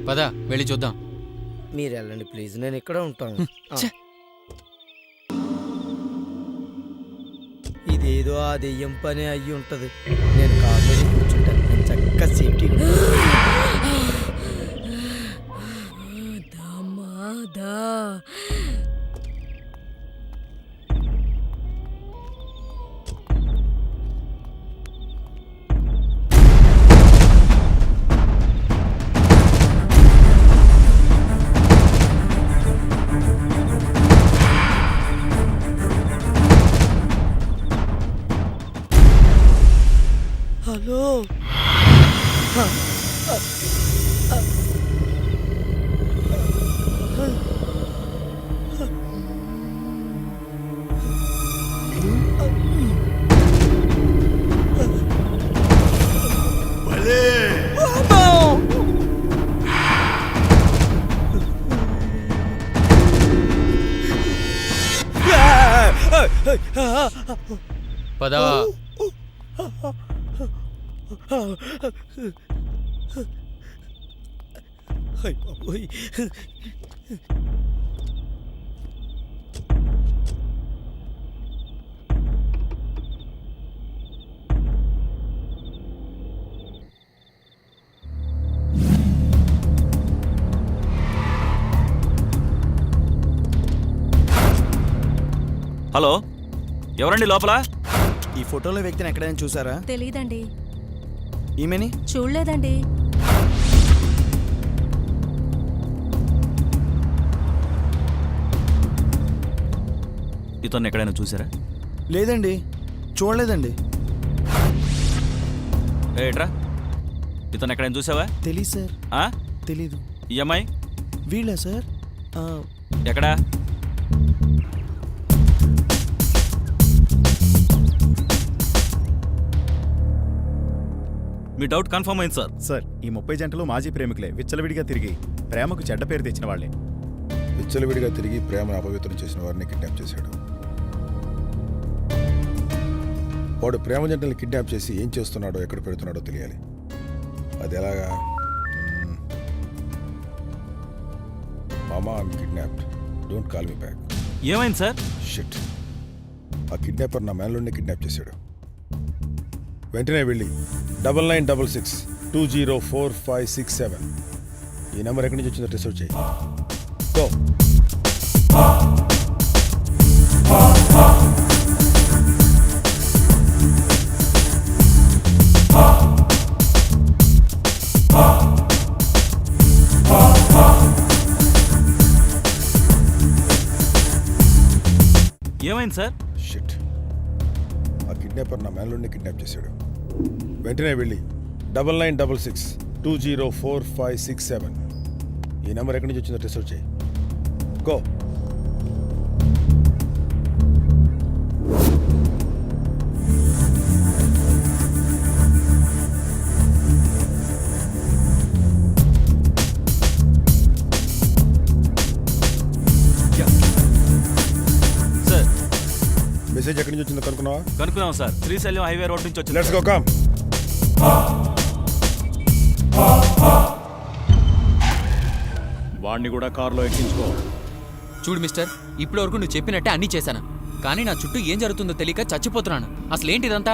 పద వెళ్ళి చూద్దాం. మీరు వెళ్ళండి ప్లీజ్, నేను ఇక్కడ ఉంటాను. ఇదేదో ఆ దెయ్యం పని అయ్యి ఉంటది. నేను కాదు కూర్చుంటాను, నేను చక్కగా సేఫ్టీ. హలో, పద. హలో, ఎవరండి లోపల? ఈ ఫోటోలో వ్యక్తిని ఎక్కడైనా చూసారా? తెలీదండి. ఈమెని చూడలేదండి. ఇతన్ని ఎక్కడైనా చూసారా? లేదండి, చూడలేదండి. ఏట్రా, ఇతను ఎక్కడైనా చూసావా? తెలీదు సార్. తెలీదు. ఈ అమ్మాయి వీళ్ళా సార్? ఎక్కడా? మీ డౌట్ కన్ఫర్మ్ అయింది సార్. సార్, ఈ 30 జంటలు మాజీ ప్రేమికులే. విచ్చలవిడిగా తిరిగి ప్రేమకు చెడ్డ పేరు తెచ్చిన వాళ్లే. విచ్చలవిడిగా తిరిగి ప్రేమను అపవిత్రం చేసిన వారిని కిడ్నాప్ చేశాడు. వాడు ప్రేమ జంటల్ని కిడ్నాప్ చేసి ఏం చేస్తున్నాడో, ఎక్కడ పెడుతున్నాడో తెలియాలి. అది ఎలాగా? మామా, I'm kidnapped, don't call me back. ఏమైంది సార్? షిట్, ఆ కిడ్నాపర్ నా మేనలుడిని కిడ్నాప్ చేశాడు. వెంటనే వెళ్ళి 9966204567 ఈ నెంబర్ ఎక్కడి నుంచి వచ్చిందో రిసర్చ్ చేయి. గో. ఏమైంది సార్? షిట్, ఆ కిడ్నాపర్ నా మేనలుడిని కిడ్నాప్ చేశాడు. వెంటనే వెళ్ళి 9966204567 ఈ నెంబర్ ఎక్కడి నుంచి వచ్చిందో రిసర్చ్ చేయి. గో. సార్, మెసేజ్ ఎక్కడి నుంచి వచ్చిందో కనుక్కున్నావా? కనుక్కున్నాం సార్. శ్రీశైలం హైవే రోడ్ నుంచి వచ్చింది. Let's go, come. వాణ్ణి కూడా కారులో ఎక్కించుకో. చూడు మిస్టర్, ఇప్పటి వరకు నువ్వు చెప్పినట్టే అన్నీ చేశాను, కానీ నా చుట్టూ ఏం జరుగుతుందో తెలియక చచ్చిపోతున్నాను. అసలేంటి ఇదంతా?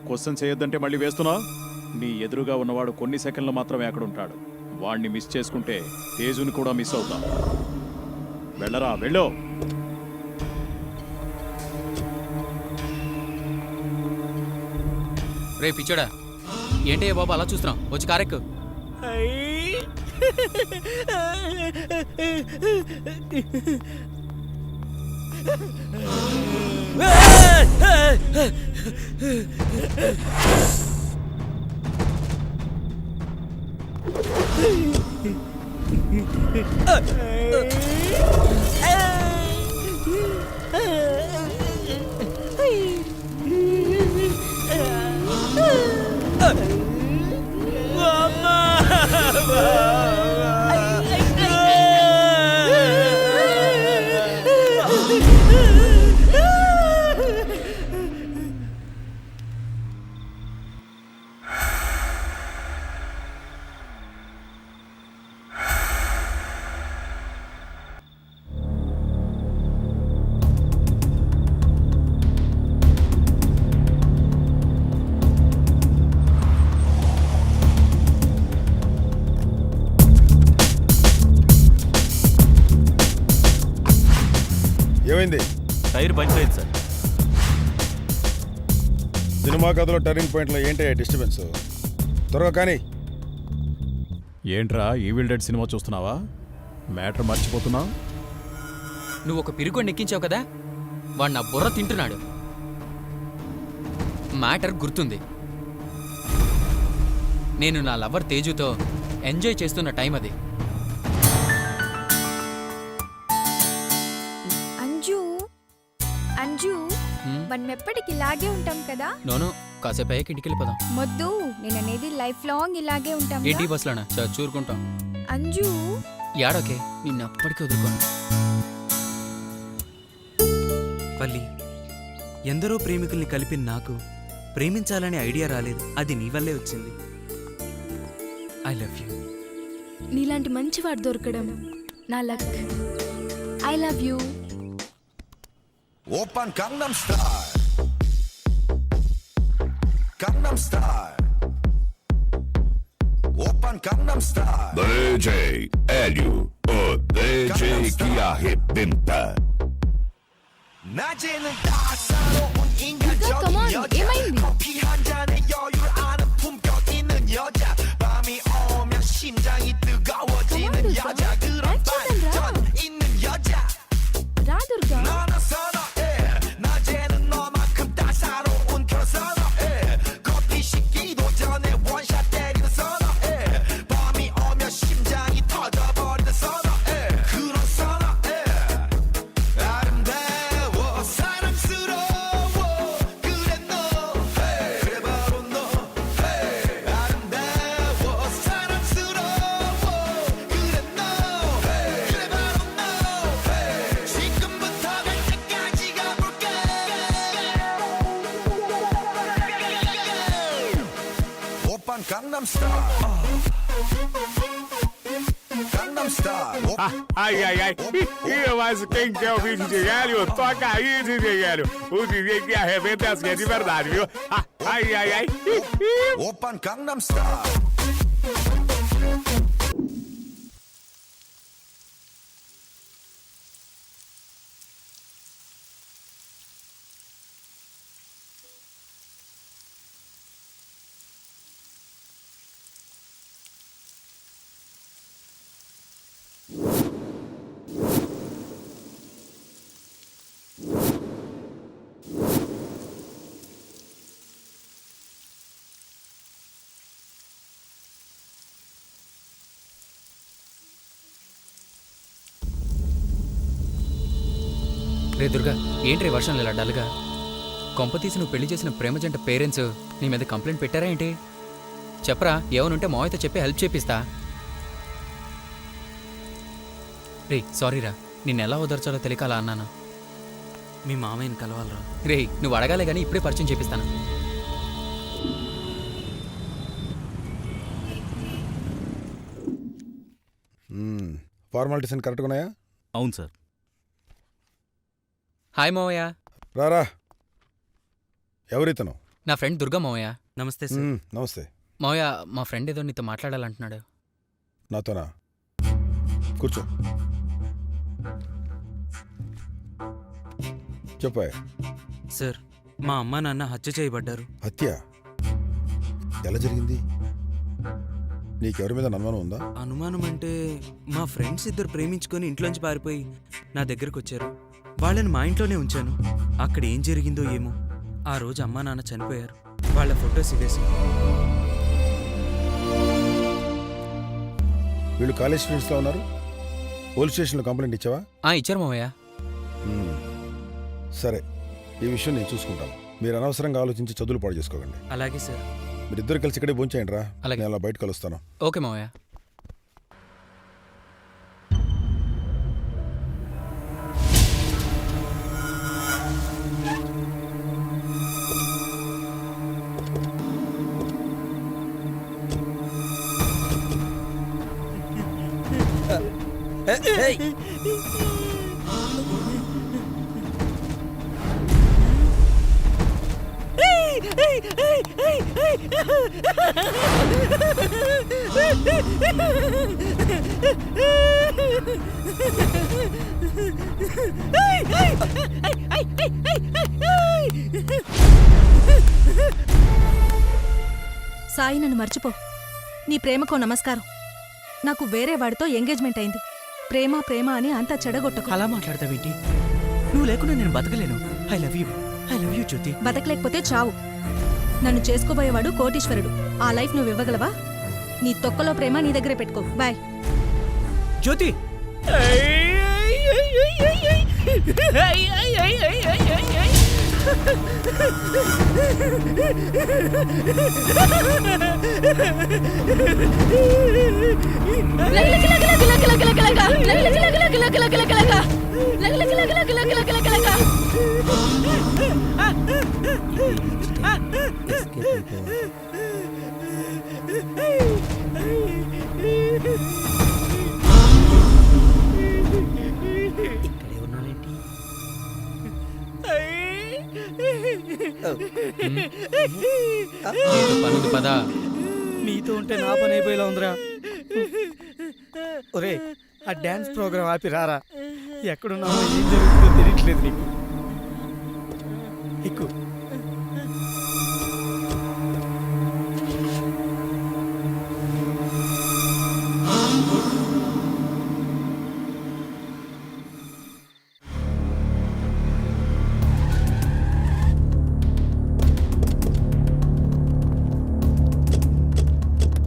క్వశ్చన్ చేయొద్దంటే మళ్ళీ వేస్తున్నావు. నీ ఎదురుగా ఉన్నవాడు కొన్ని సెకండ్లు మాత్రమే అక్కడ ఉంటాడు. వాణ్ణి మిస్ చేసుకుంటే తేజుని కూడా మిస్ అవుతాం. వెళ్ళరా, వెళ్ళు. రే పిచ్చోడా, ఏంటయ్య బాబు అలా చూస్తున్నావు? వచ్చి కారెక్కు. ఏమైంది? టైర్ పంచర్ అయింది సార్. సినిమా కథలో టర్నింగ్ పాయింట్లో ఏంటి డిస్టర్బెన్స్? త్వరగా కానీ. ఏంట్రా ఈవిల్ డెడ్ సినిమా చూస్తున్నావా? మ్యాటర్ మర్చిపోతున్నావు? నువ్వు ఒక పిరుగొని ఎక్కించావు కదా, వాడు నా బుర్ర తింటున్నాడు. మ్యాటర్ గుర్తుంది. నేను నా లవర్ తేజుతో ఎంజాయ్ చేస్తున్న టైం అది. అంజు అంజు హ్మ్? మనం ఎప్పటికి ఇలాగే ఉంటాం కదా? నోను, కాసేపు అయ్యాక ఇంటికి వెళ్ళిపోదాం. మొద్దు, నేను అనేది లైఫ్ లాంగ్ ఇలాగే ఉంటాం ఏంటి బస్సులోనా చూరుకుంటాం. అంజు. యాడోకే, నిన్ను అప్పటికి వదులుకోను. పల్లి, ఎందరో ప్రేమికుల్ని కలిపిన నాకు ప్రేమించాలనే ఐడియా రాలేదు. అది నీ వల్లే వచ్చింది. I love you. నీలాంటి మంచివాడు దొరకడం నా luck. I love you. 오빤 강남스타일 강남스타일 오빤 강남스타일 DJ Hélio, o DJ que arrebenta. 낮에는 따사로운 인간적인 come on, 여자 ఏమైంది? 커피 한 잔에 여유를 아는 품격 있는 여자 밤이 오면 심장이 뜨거워지는 Come on, 여자 그런 రా. 반전 있는 여자 రా Durga. 나는 선어해 낮에는 너만큼 따사로운 그런 선어해 커피 식기도 전에 원샷 때리는 선어해 밤이 오면 심장이 터져버리는 선어해 그런 선어해 아름다워 사랑스러워 그래 너 그래 바로 너 아름다워 사랑스러워 그래 너 그래 바로 너 지금부터 갈 때까지 가볼까 오빤 강남스타일 강남스타일 Ai, ai, ai. Ih, mas quem quer o vídeo de Hélio, toca aí, DJ Hélio. O DJ que arrebenta é assim, é de verdade, viu? Ai, ai, ai. 오빤 강남스타일 రే దుర్గా, ఏంటి వర్షంలో ఇలా డల్గా? కొంప తీసి నువ్వు పెళ్లి చేసిన ప్రేమ జంట పేరెంట్స్ నీ మీద కంప్లైంట్ పెట్టారా ఏంటి? చెప్పరా, ఏమనుంటే మావయ్యతో చెప్పి హెల్ప్ చేపిస్తా. రే సారీరా, నిన్ను ఎలా ఓదార్చాలో తెలియక అలా అన్నాను. మీ మామయ్యని కలవాలరా. రే నువ్వు అడగాలే కానీ ఇప్పుడే పరిచయం చేపిస్తాను. ఫార్మాలిటీస్ అని కరెక్ట్గా ఉన్నాయా? అవును సార్. హాయ్ మావయ్య. రారా. ఎవరితను? నా ఫ్రెండ్ దుర్గా మావయ్య. నమస్తే సార్. నమస్తే. మావయ్య, మా ఫ్రెండ్ ఏదో నీతో మాట్లాడాలంటున్నాడు. నాతోనా? కూర్చో. చెప్పా. సార్, మా అమ్మా నాన్న హత్య చేయబడ్డారు. హత్య ఎలా జరిగింది? నీకెవరి మీద అనుమానం ఉందా? అనుమానం అంటే మా ఫ్రెండ్స్ ఇద్దరు ప్రేమించుకొని ఇంట్లోంచి పారిపోయి నా దగ్గరకు వచ్చారు. వాళ్ళని మా ఇంట్లోనే ఉంచాను. అక్కడ ఏం జరిగిందో ఏమో. ఆ రోజు అమ్మా నాన్న చనిపోయారు. వాళ్ళ ఫొటోస్ ఇవేసి. వీళ్ళు కాలేజ్ స్టూడెంట్స్లో ఉన్నారు. పోలీస్ స్టేషన్లో కంప్లైంట్ ఇచ్చావా? ఇచ్చారు మావయ్య. సరే, ఈ విషయం నేను చూసుకుంటాను. మీరు అనవసరంగా ఆలోచించి చదువులు పాడు చేసుకోకండి. అలాగే సార్. మీరిద్దరు కలిసి ఇక్కడే భోంచేయండి రా. అలాగే. నేను అలా బయట కలుస్తాను. ఓకే మావయ్య. సాయి, నన్ను మర్చిపో. నీ ప్రేమకో నమస్కారం. నాకు వేరే వాడితో ఎంగేజ్మెంట్ అయింది. ప్రేమ ప్రేమ అని అంతా చెడగొట్టకు. అలా మాట్లాడతావేంటి? నువ్వు లేకుండా నేను బతకలేను. ఐ లవ్ యూ జ్యోతి. బతకలేకపోతే చావు. నన్ను చేసుకోబోయేవాడు కోటీశ్వరుడు. ఆ లైఫ్ నువ్వు ఇవ్వగలవా? నీ తొక్కలో ప్రేమ నీ దగ్గరే పెట్టుకో. బాయ్. జ్యోతి, ఇక్కడే ఉన్నానేంటి? నీతో పనుంది పదా. నీతో ఉంటే నా పని అయిపోయేలా ఉందిరా. ఒరే, ఆ డాన్స్ ప్రోగ్రామ్ ఆపి రారా. ఎక్కడున్నావో ఏం జరుగుతుందో తెలియట్లేదు నీకు. ఎక్కు.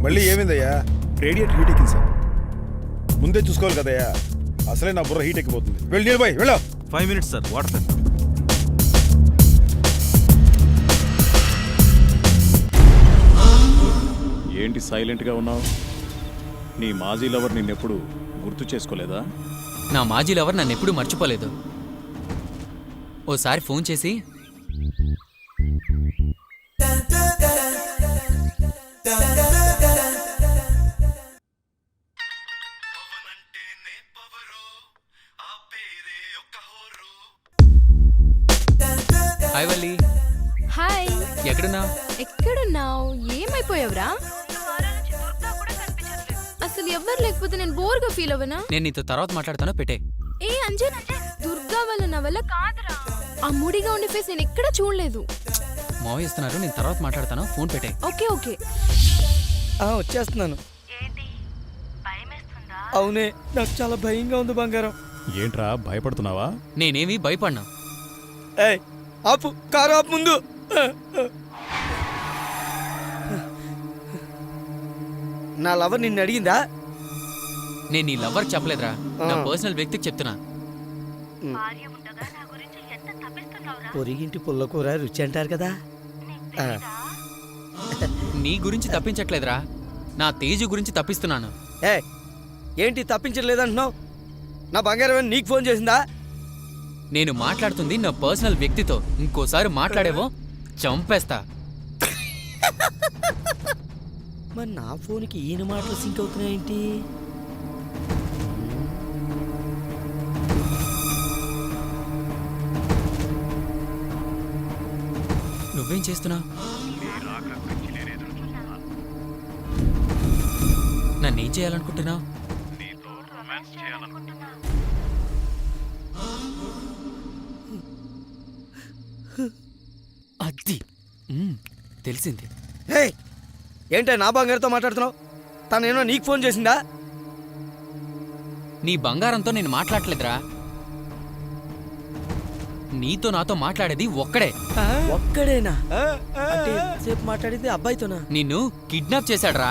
మళ్ళీ ఏమైందయ్యా? రేడియేటర్ హీట్ ఎక్కింది సార్. ముందే చూసుకోవాలి కదయ్యా. అసలే నా బుర్ర హీట్ ఎక్కిపోతుంది. వెళ్ళి నీళ్ళు పోయి వెళ్ళా. 5 minutes సార్, వాటర్ సార్. ఏంటి సైలెంట్గా ఉన్నావు? నీ మాజీ లవర్ నిన్నెప్పుడు గుర్తు చేసుకోలేదా? నా మాజీ లవర్ నన్ను ఎప్పుడూ మర్చిపోలేదు. ఓసారి ఫోన్ చేసి హాయ్ వల్లి. హాయ్, ఎక్కడున్నా? ఎక్కడున్నావు? ఏమైపోయావురా? అసలు ఎవ్వరు లేకపోతే నేను బోర్గా ఫీల్ అవ్వనా? నేను నీతో తర్వాత మాట్లాడతానో పెట్టే. ఏ అంజన్, దుర్గా వల్ల నా వల్ల కాదురా. ఆ ముడిగా ఉండే ఫేస్ నేను ఎక్కడా చూడలేదు. మావయ్య ఇస్తున్నారు, నేను తర్వాత మాట్లాడతాను. ఫోన్ పెట్టే. Okay okay. వచ్చేస్తున్నాను. అవునే, నాకు చాలా భయంగా ఉంది బంగారం. ఏంట్రా భయపడుతున్నావా? నేనేమి భయపడినా. ఏయ్, ఆపు, కారు ఆపు ముందు. నా లవర్ నిన్ను అడిగిందా? నేను నీ లవర్ చెప్పలేదురా, నా పర్సనల్ వ్యక్తికి చెప్తున్నా. పొరిగింటి పుల్లకూర రుచి అంటారు కదా. నీ గురించి తప్పించట్లేదురా, నా తేజు గురించి తప్పిస్తున్నాను. ఏ, ఏంటి తప్పించలేదంటున్నావు? నా బంగారం నీకు ఫోన్ చేసిందా? నేను మాట్లాడుతుంది నా పర్సనల్ వ్యక్తితో. ఇంకోసారి మాట్లాడేవో చంపేస్తా. మరి నా ఫోన్కి ఈయన మాటలు సింక్ అవుతున్నాయేంటి? నువ్వేం చేస్తున్నావు? నన్నేం చేయాలనుకుంటున్నావు? అది తెలిసింది. హే, ఏంటో నా బంగారంతో మాట్లాడుతున్నావు? తనేమో నీకు ఫోన్ చేసిందా? నీ బంగారంతో నేను మాట్లాడలేదురా, నీతో నాతో మాట్లాడేది ఒక్కడే. ఒక్కడేనా? అంటే సేపు మాట్లాడింది అబ్బాయితోనా? నిన్ను కిడ్నాప్ చేశాడ్రా.